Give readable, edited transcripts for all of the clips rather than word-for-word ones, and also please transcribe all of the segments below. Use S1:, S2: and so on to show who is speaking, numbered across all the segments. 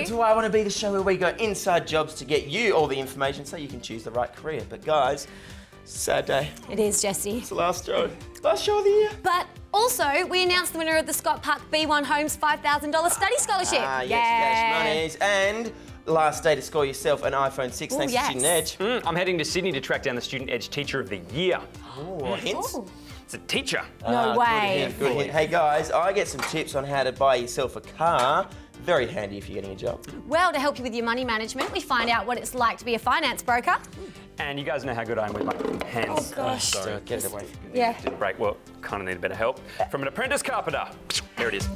S1: to IwannaB, the show where we go inside jobs to get you all the information so you can choose the right career. But guys, sad day.
S2: It is, Jesse.
S1: It's the last show. Last show of the year.
S2: But also, we announced the winner of the Scott Park B1 Homes $5,000 study scholarship.
S1: Ah, yes, cash monies. And last day to score yourself an iPhone 6 thanks to Student Edge.
S3: I'm heading to Sydney to track down the Student Edge Teacher of the Year.
S1: Oh, hints?
S2: Ooh.
S3: It's a teacher.
S2: No way.
S1: Good hint. Hey guys, I get some tips on how to buy yourself a car. Very handy if you're getting a job.
S2: Well, to help you with your money management, we find out what it's like to be a finance broker.
S3: And you guys know how good I am with my hands.
S2: Oh, gosh.
S3: Sorry.
S1: Get it away.
S2: Yeah.
S3: Did a break. Well, kind of need a bit of help. From an apprentice carpenter. Here it is.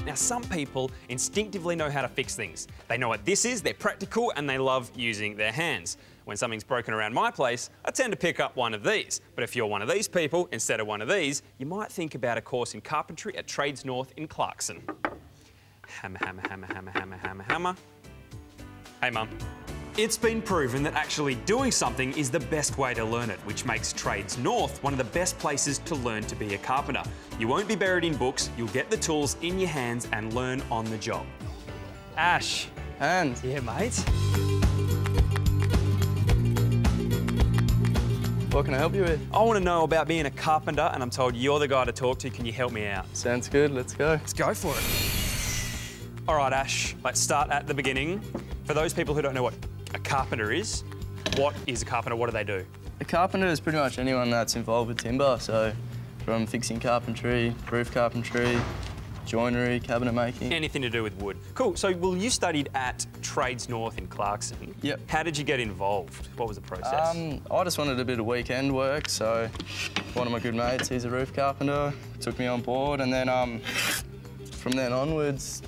S3: Now, some people instinctively know how to fix things. They know what this is, they're practical, and they love using their hands. When something's broken around my place, I tend to pick up one of these. But if you're one of these people instead of one of these, you might think about a course in carpentry at Trades North in Clarkson. Hammer, hammer, hammer, hammer, hammer, hammer, hammer. Hey, Mum. It's been proven that actually doing something is the best way to learn it, which makes Trades North one of the best places to learn to be a carpenter. You won't be buried in books, you'll get the tools in your hands and learn on the job. Ash.
S4: Hands.
S3: Yeah, mate.
S4: What can I help you with?
S3: I want to know about being a carpenter, and I'm told you're the guy to talk to. Can you help me out?
S4: Sounds good, let's go.
S3: Let's go for it. All right, Ash, let's start at the beginning. For those people who don't know what a carpenter is, what is a carpenter? What do they do?
S4: A carpenter is pretty much anyone that's involved with timber, so from fixing carpentry, roof carpentry, joinery, cabinet making.
S3: Anything to do with wood. Cool, so well, you studied at Trades North in Clarkson.
S4: Yep.
S3: How did you get involved? What was the process?
S4: I just wanted a bit of weekend work, so one of my good mates, he's a roof carpenter, took me on board, and then from then onwards,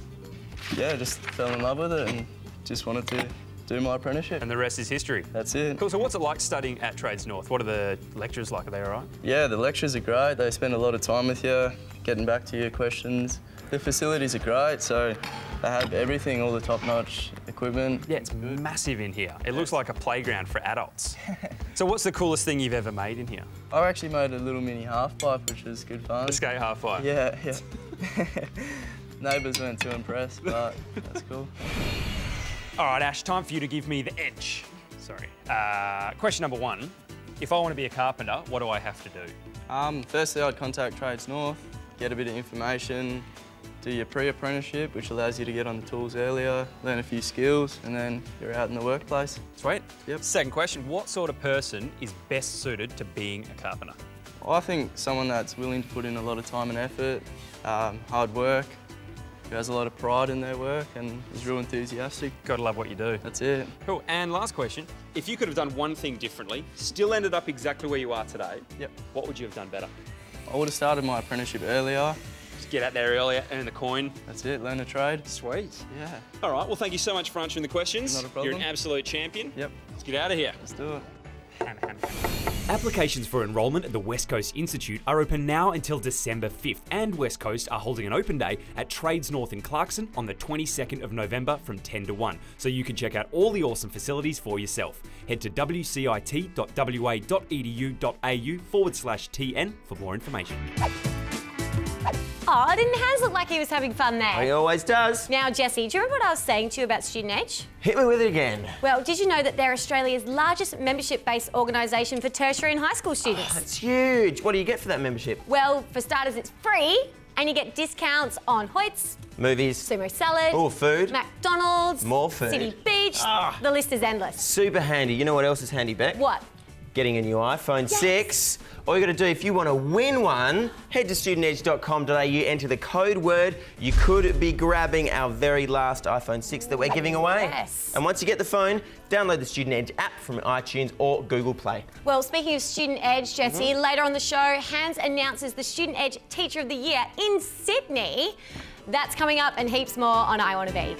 S4: yeah, just fell in love with it and just wanted to do my apprenticeship.
S3: And the rest is history.
S4: That's it.
S3: Cool, so what's it like studying at Trades North? What are the lecturers like? Are they all right?
S4: Yeah, the lectures are great. They spend a lot of time with you, getting back to your questions. The facilities are great, so they have everything, all the top-notch equipment.
S3: Yeah, it's massive in here. It looks like a playground for adults. So what's the coolest thing you've ever made in here?
S4: I actually made a little mini half-pipe, which was good fun.
S3: The skate half-pipe?
S4: Yeah, yeah. Neighbours weren't too impressed, but that's cool.
S3: All right, Ash, time for you to give me the edge. Sorry. Question number one. If I want to be a carpenter, what do I have to do?
S4: Firstly, I'd contact Trades North, get a bit of information, do your pre-apprenticeship, which allows you to get on the tools earlier, learn a few skills, and then you're out in the workplace.
S3: Sweet.
S4: Yep.
S3: Second question, what sort of person is best suited to being a carpenter?
S4: Well, I think someone that's willing to put in a lot of time and effort, hard work, who has a lot of pride in their work and is real enthusiastic.
S3: Gotta love what you do.
S4: That's it.
S3: Cool, and last question. If you could have done one thing differently, still ended up exactly where you are today,
S4: Yep.
S3: what would you have done better?
S4: I would have started my apprenticeship earlier.
S3: Just get out there earlier, earn the coin.
S4: That's it, learn a trade.
S3: Sweet.
S4: Yeah.
S3: All right, well, thank you so much for answering the questions.
S4: Not a problem.
S3: You're an absolute champion.
S4: Yep.
S3: Let's get out of here.
S4: Let's do it.
S5: Applications for enrolment at the West Coast Institute are open now until December 5th, and West Coast are holding an open day at Trades North in Clarkson on the 22nd of November from 10 to 1, so you can check out all the awesome facilities for yourself. Head to wcit.wa.edu.au/TN for more information.
S2: Oh, didn't Hans look like he was having fun there?
S1: He always does.
S2: Now, Jesse, do you remember what I was saying to you about Student Edge?
S1: Hit me with it again.
S2: Well, did you know that they're Australia's largest membership-based organisation for tertiary and high school students?
S1: That's huge. What do you get for that membership?
S2: Well, for starters, it's free, and you get discounts on Hoyts,
S1: Movies.
S2: Sumo Salad,
S1: Oh, food.
S2: McDonald's,
S1: More food.
S2: City Beach. The list is endless.
S1: Super handy. You know what else is handy, Beck?
S2: What?
S1: Getting a new iPhone 6. All you got to do if you want to win one, head to studentedge.com.au, enter the code word. You could be grabbing our very last iPhone 6 that we're giving away.
S2: Yes.
S1: And once you get the phone, download the Student Edge app from iTunes or Google Play.
S2: Well, speaking of Student Edge, Jesse, later on the show, Hans announces the Student Edge Teacher of the Year in Sydney. That's coming up and heaps more on IwannaB.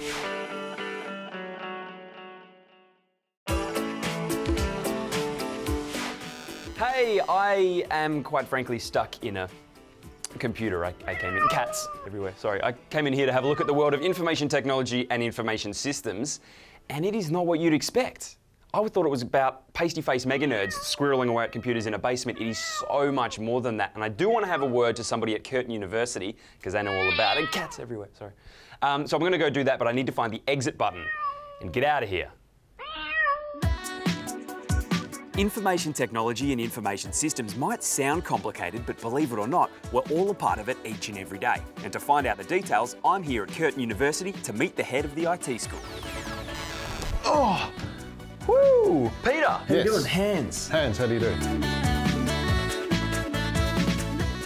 S3: Hey, I am quite frankly stuck in a computer. I came in, cats everywhere, sorry. I came in here to have a look at the world of information technology and information systems, and it is not what you'd expect. I thought it was about pasty-faced mega nerds squirreling away at computers in a basement. It is so much more than that. And I do want to have a word to somebody at Curtin University, because they know all about it. Cats everywhere, sorry. So I'm going to go do that, but I need to find the exit button and get out of here.
S5: Information technology and information systems might sound complicated, but believe it or not, we're all a part of it each and every day. And to find out the details, I'm here at Curtin University to meet the head of the IT school.
S3: Oh, woo! Peter, how you doing?
S6: Hans, how do you do?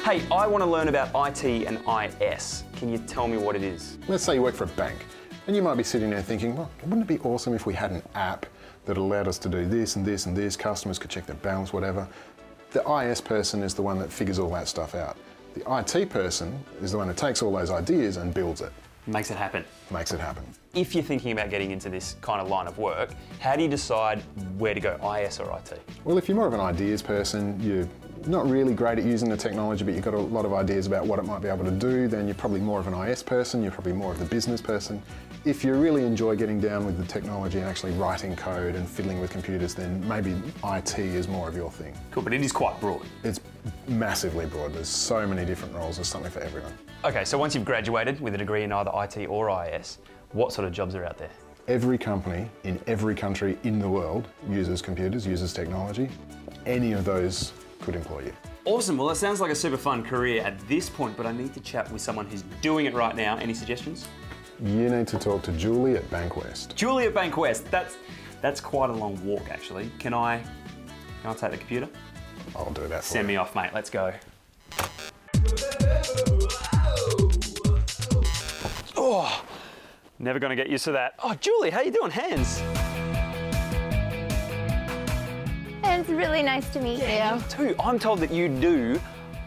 S3: Hey, I want to learn about IT and IS. Can you tell me what it is?
S6: Let's say you work for a bank, and you might be sitting there thinking, well, wouldn't it be awesome if we had an app that allowed us to do this and this and this, customers could check their balance, whatever. The IS person is the one that figures all that stuff out. The IT person is the one that takes all those ideas and builds it.
S3: Makes it happen.
S6: Makes it happen.
S3: If you're thinking about getting into this kind of line of work, how do you decide where to go, IS or IT?
S6: Well, if you're more of an ideas person, you're not really great at using the technology, but you've got a lot of ideas about what it might be able to do, then you're probably more of an IS person, you're probably more of the business person. If you really enjoy getting down with the technology and actually writing code and fiddling with computers, then maybe IT is more of your thing.
S3: Cool, but it is quite broad.
S6: It's massively broad. There's so many different roles. There's something for everyone.
S3: Okay, so once you've graduated with a degree in either IT or IS, what sort of jobs are out there?
S6: Every company in every country in the world uses computers, uses technology. Any of those could employ you.
S3: Awesome, well, it sounds like a super fun career at this point, but I need to chat with someone who's doing it right now. Any suggestions?
S6: You need to talk to Julie at Bankwest.
S3: Julie at Bankwest, that's quite a long walk actually. Can I take the computer?
S6: I'll do that for
S3: Send me off, mate, let's go. Oh, never gonna get used to that. Oh, Julie, how you doing? Hans.
S7: It's really nice to meet you.
S3: Too. I'm told that you do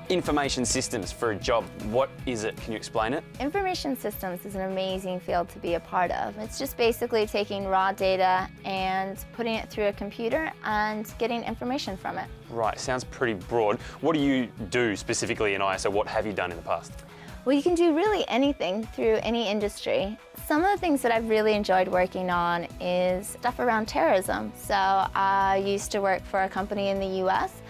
S3: information systems for a job. What is it? Can you explain it?
S7: Information systems is an amazing field to be a part of. It's just basically taking raw data and putting it through a computer and getting information from it.
S3: Right, sounds pretty broad. What do you do specifically in IS, or what have you done in the past?
S7: Well, you can do really anything through any industry. Some of the things that I've really enjoyed working on is stuff around terrorism. So I used to work for a company in the US,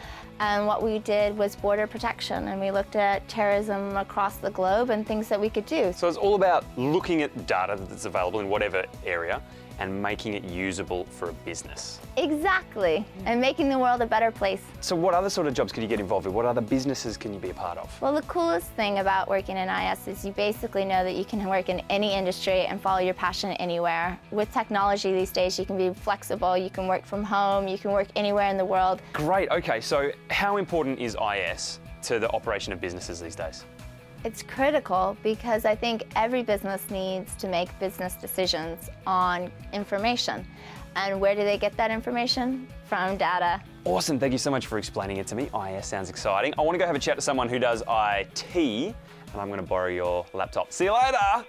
S7: and what we did was border protection, and we looked at terrorism across the globe and things that we could do.
S3: So it's all about looking at data that's available in whatever area and making it usable for a business.
S7: Exactly, and making the world a better place.
S3: So what other sort of jobs can you get involved with? What other businesses can you be a part of?
S7: Well, the coolest thing about working in IS is you basically know that you can work in any industry and follow your passion anywhere. With technology these days, you can be flexible, you can work from home, you can work anywhere in the world.
S3: Great, okay, so how important is IS to the operation of businesses these days?
S7: It's critical because I think every business needs to make business decisions on information. And where do they get that information? From data.
S3: Awesome, thank you so much for explaining it to me. IS sounds exciting. I want to go have a chat to someone who does IT, and I'm going to borrow your laptop. See you later!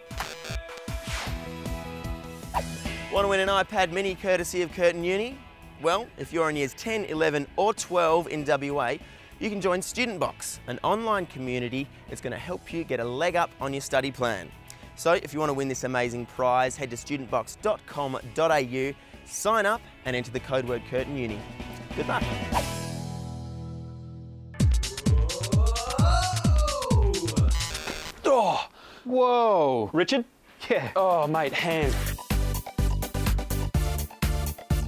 S1: Want to win an iPad mini courtesy of Curtin Uni? Well, if you're in years 10, 11 or 12 in WA, you can join Student Box, an online community that's going to help you get a leg up on your study plan. So if you want to win this amazing prize, head to studentbox.com.au, sign up and enter the code word Curtin Uni. Good luck.
S3: Oh, whoa. Richard?
S8: Yeah.
S3: Oh, mate, Hans.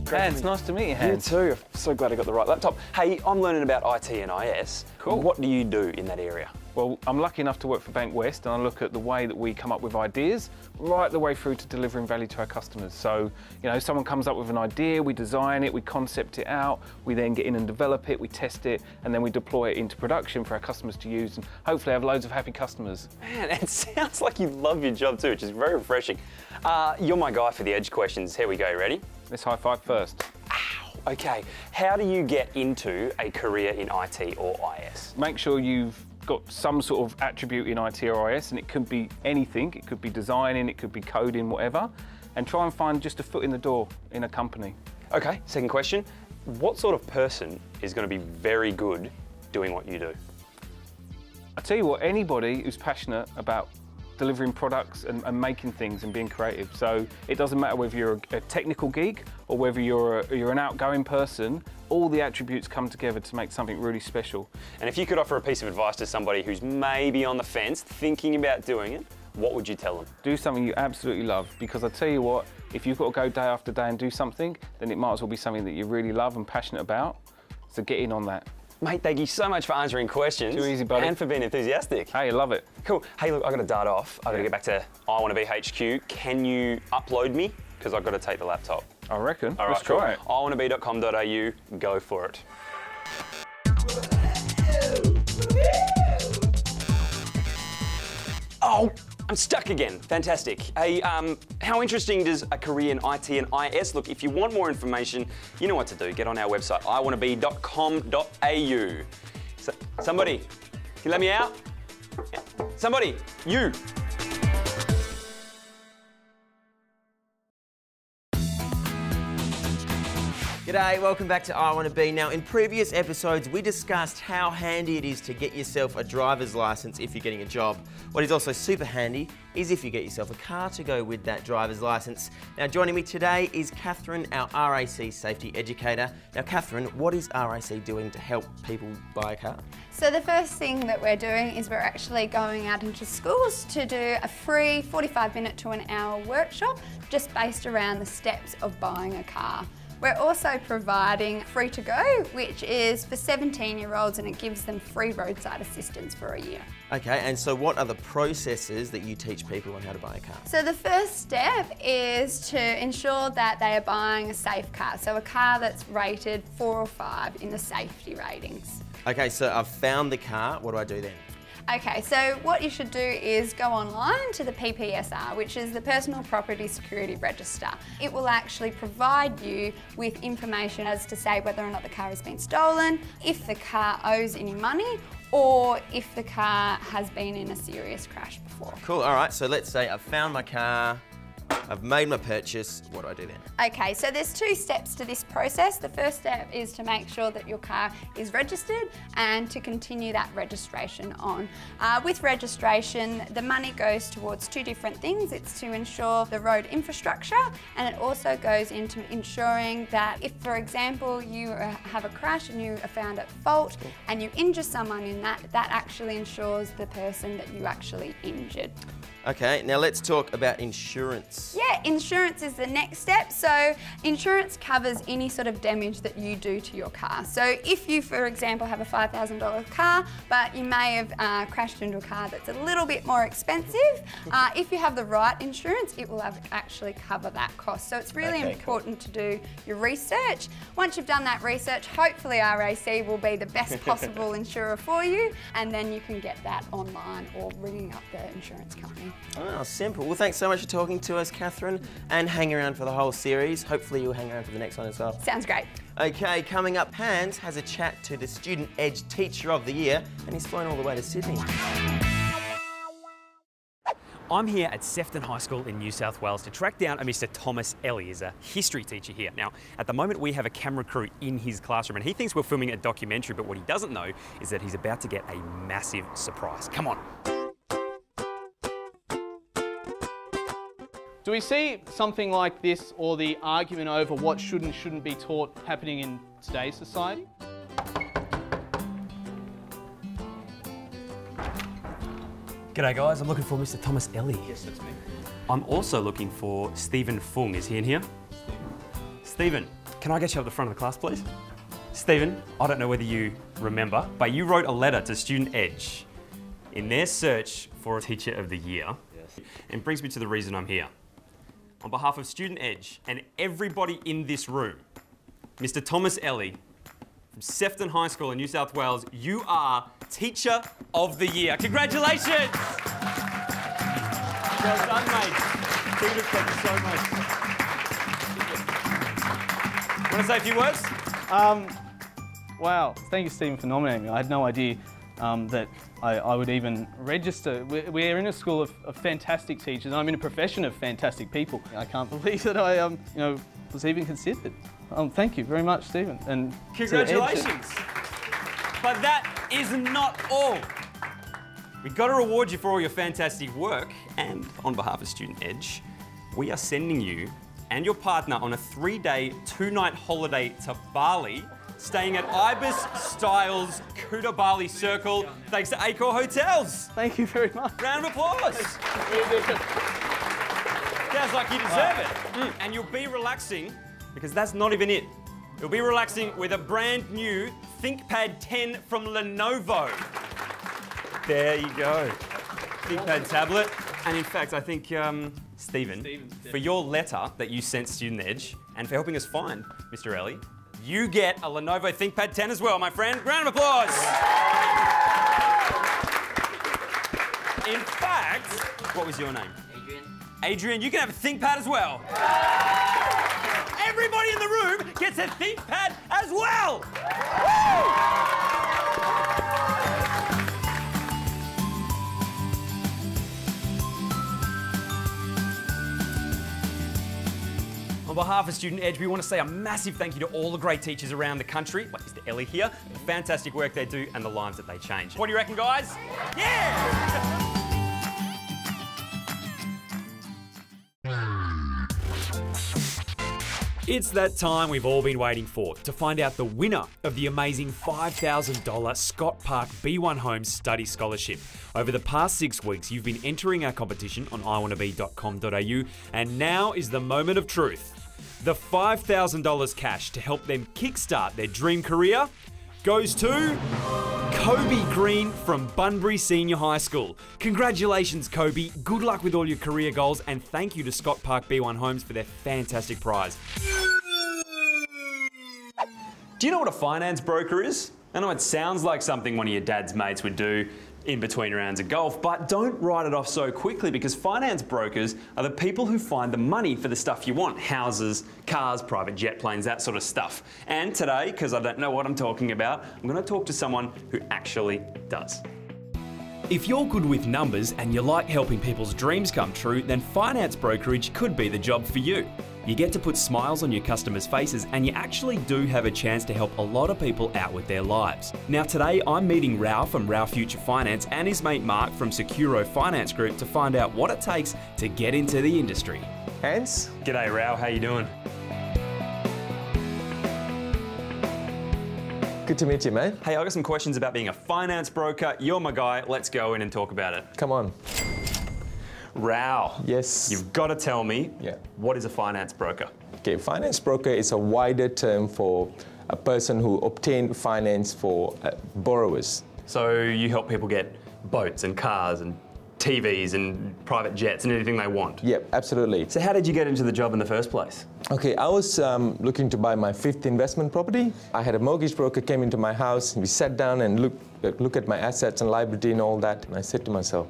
S8: Hans, nice to meet you, Hans.
S3: You too. I'm so glad I got the right laptop. Hey, I'm learning about IT and IS.
S8: Cool.
S3: What do you do in that area?
S8: Well, I'm lucky enough to work for Bankwest, and I look at the way that we come up with ideas right the way through to delivering value to our customers. So, you know, someone comes up with an idea, we design it, we concept it out, we then get in and develop it, we test it, and then we deploy it into production for our customers to use and hopefully have loads of happy customers.
S3: Man, it sounds like you love your job too, which is very refreshing. You're my guy for the edge questions. Here we go, ready?
S8: Let's high five first.
S3: Ow, okay. How do you get into a career in IT or IS?
S8: Make sure you've got some sort of attribute in IT or IS, and it could be anything. It could be designing, it could be coding, whatever, and try and find just a foot in the door in a company.
S3: Okay, second question. What sort of person is going to be very good doing what you do?
S8: I tell you what, anybody who's passionate about delivering products and making things and being creative. So it doesn't matter whether you're a technical geek or whether you're an outgoing person, all the attributes come together to make something really special.
S3: And if you could offer a piece of advice to somebody who's maybe on the fence, thinking about doing it, what would you tell them?
S8: Do something you absolutely love, because I tell you what, if you've got to go day after day and do something, then it might as well be something that you really love and passionate about. So get in on that.
S3: Mate, thank you so much for answering questions.
S8: Too easy, buddy.
S3: And for being enthusiastic.
S8: Hey, I love it.
S3: Cool. Hey, look, I've got to dart off. I've got to get back to IwannaB HQ. Can you upload me? Because I've got to take the laptop.
S8: I reckon.
S3: All right,
S8: let's try it.
S3: IwannaB.com.au, go for it. Oh, I'm stuck again. Fantastic. Hey, how interesting does a career in IT and IS look? If you want more information, you know what to do. Get on our website, IwannaB.com.au. Somebody, can you let me out? Somebody, you.
S1: G'day, welcome back to IwannaB. Now, in previous episodes, we discussed how handy it is to get yourself a driver's license if you're getting a job. What is also super handy is if you get yourself a car to go with that driver's license. Now, joining me today is Catherine, our RAC safety educator. Now, Catherine, what is RAC doing to help people buy a car?
S9: So the first thing that we're doing is we're actually going out into schools to do a free 45-minute to an hour workshop just based around the steps of buying a car. We're also providing Free to Go, which is for 17-year-olds, and it gives them free roadside assistance for a year.
S1: Okay, and so what are the processes that you teach people on how to buy a car?
S9: So the first step is to ensure that they are buying a safe car, so a car that's rated 4 or 5 in the safety ratings.
S1: Okay, so I've found the car, what do I do then?
S9: Okay, so what you should do is go online to the PPSR, which is the Personal Property Security Register. It will actually provide you with information as to say whether or not the car has been stolen, if the car owes any money, or if the car has been in a serious crash before.
S1: Cool, all right, so let's say I've found my car, I've made my purchase, what do I do then?
S9: Okay, so there's 2 steps to this process. The first step is to make sure that your car is registered and to continue that registration on. With registration, the money goes towards 2 different things. It's to ensure the road infrastructure, and it also goes into ensuring that if, for example, you have a crash and you are found at fault and you injure someone in that, that actually ensures the person that you actually injured.
S1: Okay, now let's talk about insurance.
S9: Yeah, insurance is the next step. So insurance covers any sort of damage that you do to your car. So if you, for example, have a $5,000 car, but you may have crashed into a car that's a little bit more expensive, if you have the right insurance, it will actually cover that cost. So it's really important to do your research. Once you've done that research, hopefully RAC will be the best possible insurer for you, and then you can get that online or ringing up the insurance company.
S1: Oh, simple. Well, thanks so much for talking to us, Catherine, and hang around for the whole series. Hopefully you'll hang around for the next one as well.
S9: Sounds great.
S1: Okay, coming up, Hans has a chat to the Student Edge Teacher of the Year, and he's flown all the way to Sydney.
S5: I'm here at Sefton High School in New South Wales to track down a Mr. Thomas Ellie. He's a history teacher here. Now, at the moment we have a camera crew in his classroom and he thinks we're filming a documentary, but what he doesn't know is that he's about to get a massive surprise. Come on.
S10: Do we see something like this, or the argument over what should and shouldn't be taught, happening in today's society?
S5: G'day guys, I'm looking for Mr. Thomas Ellie.
S10: Yes, that's me.
S5: I'm also looking for Stephen Fung. Is he in here? Stephen, can I get you up the front of the class, please? Stephen, I don't know whether you remember, but you wrote a letter to Student Edge in their search for a Teacher of the Year. Yes. And brings me to the reason I'm here. On behalf of Student Edge and everybody in this room, Mr. Thomas Ellie from Sefton High School in New South Wales, you are Teacher of the Year. Congratulations! Well done, mate. Stephen, thank you so much. Want to say a few words?
S10: Wow, thank you, Stephen, for nominating me. I had no idea that I would even register. We're in a school of fantastic teachers, and I'm in a profession of fantastic people. I can't believe that I was even considered. Thank you very much, Stephen. And
S5: congratulations. But that is not all.
S3: We've got to reward you for all your fantastic work, and on behalf of Student Edge, we are sending you and your partner on a 3-day, 2-night holiday to Bali, staying at Ibis Styles Kuta Bali Circle, thanks to Accor Hotels.
S10: Thank you very much.
S3: Round of applause. Sounds like you deserve it. And you'll be relaxing, because that's not even it. You'll be relaxing with a brand new ThinkPad 10 from Lenovo. There you go. ThinkPad tablet. And in fact, I think, Stephen, for your letter that you sent Student Edge, and for helping us find Mr. Ellie, you get a Lenovo ThinkPad 10 as well, my friend. Round of applause. In fact, what was your name? Adrian. Adrian, you can have a ThinkPad as well. Everybody in the room gets a ThinkPad as well. Woo! On behalf of Student Edge, we want to say a massive thank you to all the great teachers around the country, like Mr. Ellie here, the fantastic work they do and the lives that they change. What do you reckon, guys? Yeah!
S5: It's that time we've all been waiting for, to find out the winner of the amazing $5,000 Scott Park B1 Homes Study Scholarship. Over the past 6 weeks, you've been entering our competition on IwannaB.com.au, and now is the moment of truth. The $5,000 cash to help them kickstart their dream career goes to Kobe Green from Bunbury Senior High School. Congratulations, Kobe. Good luck with all your career goals, and thank you to Scott Park B1 Homes for their fantastic prize.
S3: Do you know what a finance broker is? I know it sounds like something one of your dad's mates would do in between rounds of golf, but don't write it off so quickly, because finance brokers are the people who find the money for the stuff you want. Houses, cars, private jet planes, that sort of stuff. And today, because I don't know what I'm talking about, I'm going to talk to someone who actually does.
S5: If you're good with numbers and you like helping people's dreams come true, then finance brokerage could be the job for you. You get to put smiles on your customers' faces, and you actually do have a chance to help a lot of people out with their lives. Now today I'm meeting Rao from Rao Future Finance and his mate Mark from Securo Finance Group to find out what it takes to get into the industry.
S3: Hans? G'day Rao, how you doing?
S11: Good to meet you, mate.
S3: Hey, I got some questions about being a finance broker. You're my guy. Let's go in and talk about it.
S11: Come on.
S3: Rao.
S11: Yes.
S3: You've got to tell me,
S11: Yeah.
S3: what is a finance broker?
S11: Okay, finance broker is a wider term for a person who obtained finance for borrowers.
S3: So you help people get boats and cars and TVs and private jets and anything they want?
S11: Yep, absolutely.
S3: So how did you get into the job in the first place?
S11: Okay, I was looking to buy my 5th investment property. I had a mortgage broker came into my house. We sat down and look at my assets and liability and all that. And I said to myself,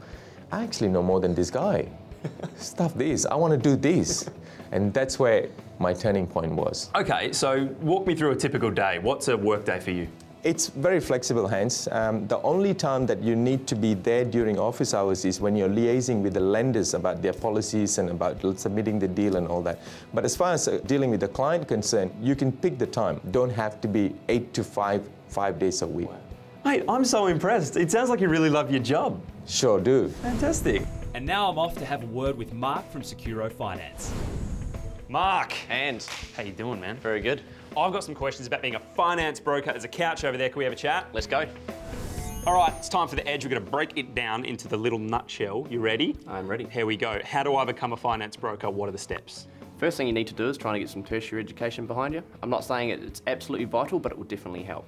S11: I actually know more than this guy. Stuff this, I want to do this. And that's where my turning point was.
S3: Okay, so walk me through a typical day. What's a work day for you?
S11: It's very flexible, Hans. The only time that you need to be there during office hours is when you're liaising with the lenders about their policies and about submitting the deal and all that. But as far as dealing with the client concerned, you can pick the time. Don't have to be 8 to 5, 5 days a week.
S3: Mate, I'm so impressed. It sounds like you really love your job.
S11: Sure do.
S3: Fantastic.
S5: And now I'm off to have a word with Mark from Securo Finance.
S3: Mark.
S12: And
S3: How you doing, man?
S12: very good.
S3: I've got some questions about being a finance broker. There's a couch over there. Can we have a chat?
S12: Let's go.
S3: All right, it's time for the edge. We're going to break it down into the little nutshell. You ready?
S12: I'm ready.
S3: Here we go. How do I become a finance broker? What are the steps?
S12: First thing you need to do is try and get some tertiary education behind you. I'm not saying it's absolutely vital, but it will definitely help.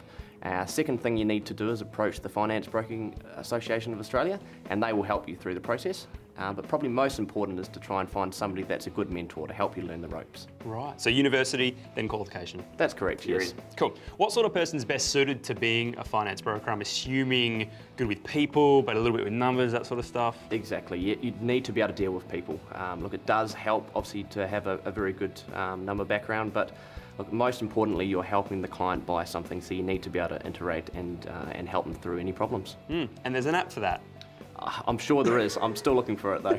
S12: Second thing you need to do is approach the Finance Broking Association of Australia, and they will help you through the process. But probably most important is to try and find somebody that's a good mentor to help you learn the ropes.
S3: Right. So university, then qualification.
S12: That's correct, yes.
S3: Cool. What sort of person's best suited to being a finance broker? I'm assuming good with people, but a little bit with numbers, that sort of stuff.
S12: Exactly. You need to be able to deal with people. Look, it does help, obviously, to have a very good number background, but look, most importantly, you're helping the client buy something, so you need to be able to interact and help them through any problems.
S3: And there's an app for that.
S12: I'm sure there is. I'm still looking for it though.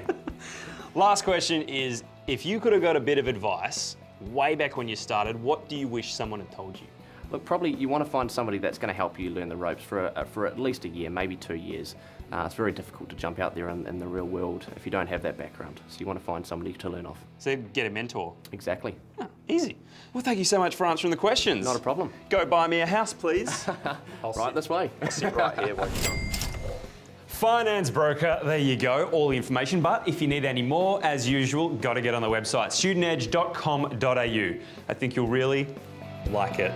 S3: Last question is, if you could have got a bit of advice way back when you started, what do you wish someone had told you?
S12: Look, probably you want to find somebody that's going to help you learn the ropes for at least a year, maybe 2 years. It's very difficult to jump out there in the real world if you don't have that background. So you want to find somebody to learn off.
S3: So get a mentor.
S12: Exactly.
S3: Oh, easy. Well, thank you so much for answering the questions.
S12: Not a problem.
S3: Go buy me a house, please.
S12: Right this way.
S3: I'll sit right here. Finance broker, there you go, all the information. But if you need any more, as usual, got to get on the website, studentedge.com.au. I think you'll really like it.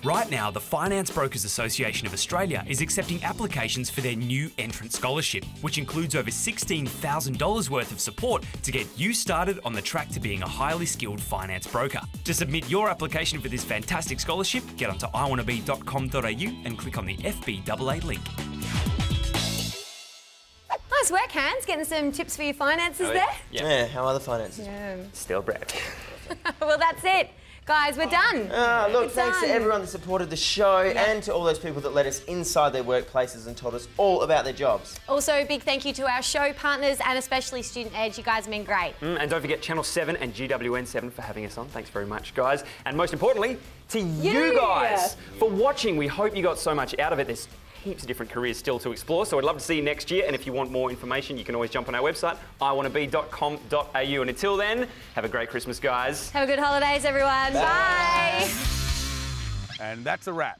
S5: Right now, the Finance Brokers Association of Australia is accepting applications for their new entrant scholarship, which includes over $16,000 worth of support to get you started on the track to being a highly skilled finance broker. To submit your application for this fantastic scholarship, get onto IwannaB.com.au and click on the FBAA link.
S2: Nice work, Hans, getting some tips for your finances there.
S1: Yeah, how are the finances?
S2: Yeah.
S3: Still Brad.
S2: Well, that's it. Guys, we're done.
S1: Look, thanks to everyone that supported the show and to all those people that let us inside their workplaces and told us all about their jobs.
S2: Also, a big thank you to our show partners and especially Student Edge. You guys have been great.
S3: And don't forget Channel 7 and GWN7 for having us on. Thanks very much, guys. And most importantly, to you guys for watching. We hope you got so much out of it. There's heaps of different careers still to explore, so I'd love to see you next year. And if you want more information, you can always jump on our website, IwannaB.com.au. And until then, have a great Christmas, guys.
S2: Have a good holidays, everyone. Bye.
S13: And that's a wrap.